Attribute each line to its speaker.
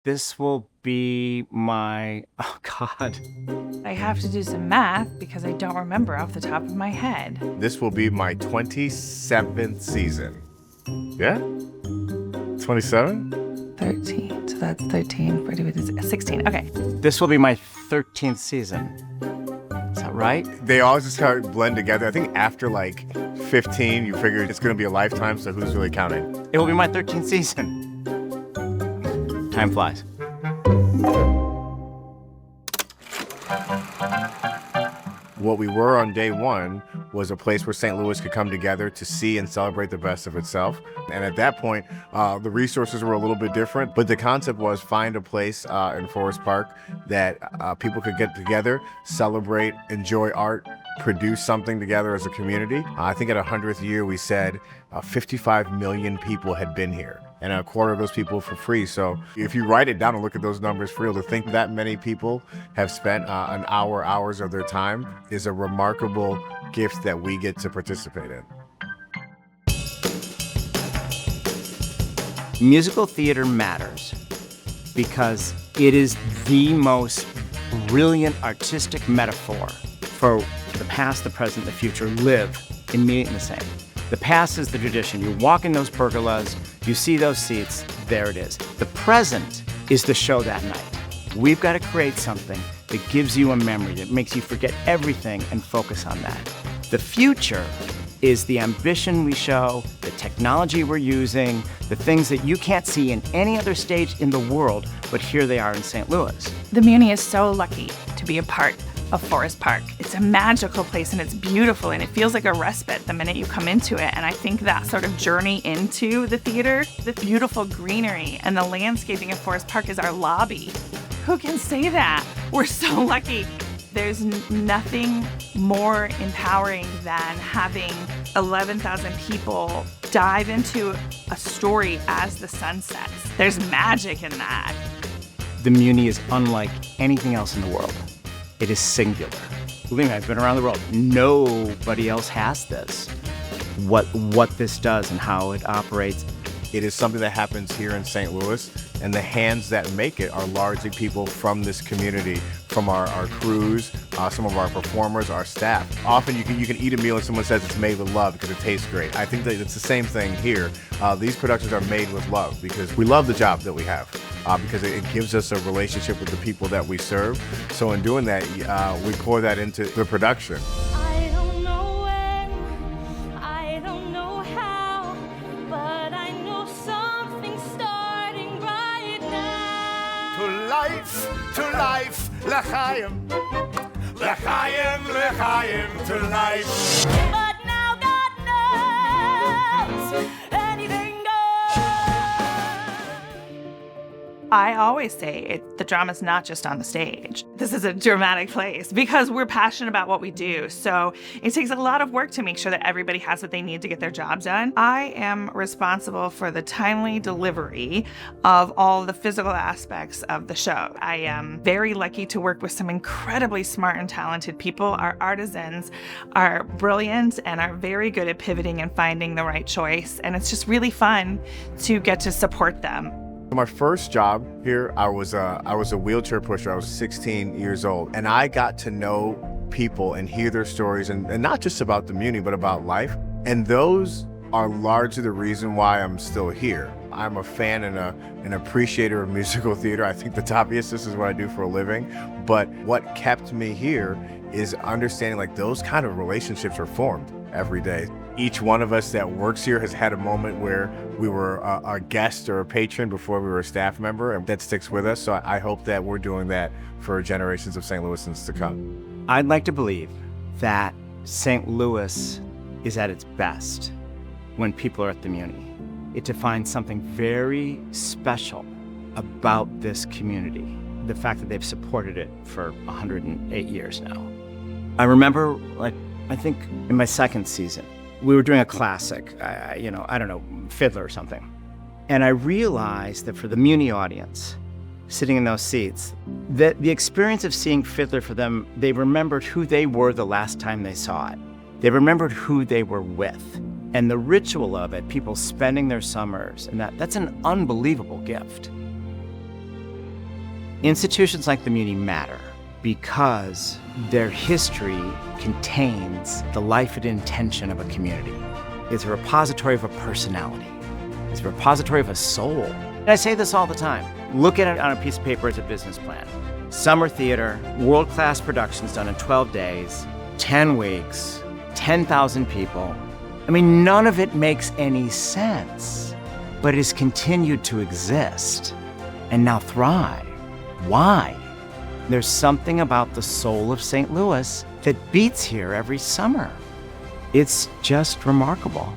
Speaker 1: This will be my, oh God.
Speaker 2: I have to do some math because I don't remember off the top of my head.
Speaker 3: This will be my 27th season. Yeah? 27?
Speaker 2: 13. So that's 13, 14, 16. Okay.
Speaker 1: This will be my 13th season. Is that right?
Speaker 3: They all just kind of blend together. I think after like 15, you figure it's going to be a lifetime, so who's really counting?
Speaker 1: It will be my 13th season. Time flies.
Speaker 3: What we were on day one was a place where St. Louis could come together to see and celebrate the best of itself. And at that point, the resources were a little bit different, but the concept was find a place in Forest Park that people could get together, celebrate, enjoy art, produce something together as a community. I think at 100th year, we said 55 million people had been here, and a quarter of those people for free. So if you write it down and look at those numbers for real, to think that many people have spent hours of their time is a remarkable gift that we get to participate in.
Speaker 1: Musical theater matters because it is the most brilliant artistic metaphor for the past, the present, the future live in me and the same. The past is the tradition. You walk in those pergolas, you see those seats, there it is. The present is the show that night. We've got to create something that gives you a memory, that makes you forget everything and focus on that. The future is the ambition we show, the technology we're using, the things that you can't see in any other stage in the world, but here they are in St. Louis.
Speaker 2: The Muny is so lucky to be a part of Forest Park. It's a magical place and it's beautiful and it feels like a respite the minute you come into it. And I think that sort of journey into the theater, the beautiful greenery and the landscaping of Forest Park is our lobby. Who can say that? We're so lucky. There's nothing more empowering than having 11,000 people dive into a story as the sun sets. There's magic in that.
Speaker 1: The Muny is unlike anything else in the world. It is singular. Believe me, I've been around the world. Nobody else has this. What this does and how it operates.
Speaker 3: It is something that happens here in St. Louis, and the hands that make it are largely people from this community, from our crews, some of our performers, our staff. Often you can eat a meal and someone says it's made with love because it tastes great. I think that it's the same thing here. These productions are made with love because we love the job that we have, because it gives us a relationship with the people that we serve. So in doing that, we pour that into the production.
Speaker 4: To life, l'chaim, l'chaim, l'chaim, to life. But now God knows anything
Speaker 2: I always say the drama's not just on the stage. This is a dramatic place because we're passionate about what we do. So it takes a lot of work to make sure that everybody has what they need to get their job done. I am responsible for the timely delivery of all the physical aspects of the show. I am very lucky to work with some incredibly smart and talented people. Our artisans are brilliant and are very good at pivoting and finding the right choice. And it's just really fun to get to support them.
Speaker 3: My first job here, I was a wheelchair pusher. I was 16 years old, and I got to know people and hear their stories, and not just about the Muny, but about life. And those are largely the reason why I'm still here. I'm a fan and an appreciator of musical theater. I think that's obvious. This is what I do for a living. But what kept me here is understanding like those kind of relationships are formed every day. Each one of us that works here has had a moment where we were a guest or a patron before we were a staff member, and that sticks with us. So I hope that we're doing that for generations of St. Louisans to come.
Speaker 1: I'd like to believe that St. Louis is at its best when people are at the Muny. It defines something very special about this community, the fact that they've supported it for 108 years now. I remember, I think in my second season, we were doing a classic, I don't know, Fiddler or something. And I realized that for the Muny audience, sitting in those seats, that the experience of seeing Fiddler for them, they remembered who they were the last time they saw it. They remembered who they were with. And the ritual of it, people spending their summers, and that's an unbelievable gift. Institutions like the Muny matter because their history contains the life and intention of a community. It's a repository of a personality. It's a repository of a soul. And I say this all the time. Look at it on a piece of paper as a business plan. Summer theater, world-class productions done in 12 days, 10 weeks, 10,000 people. I mean, none of it makes any sense, but it has continued to exist and now thrive. Why? There's something about the soul of St. Louis that beats here every summer. It's just remarkable.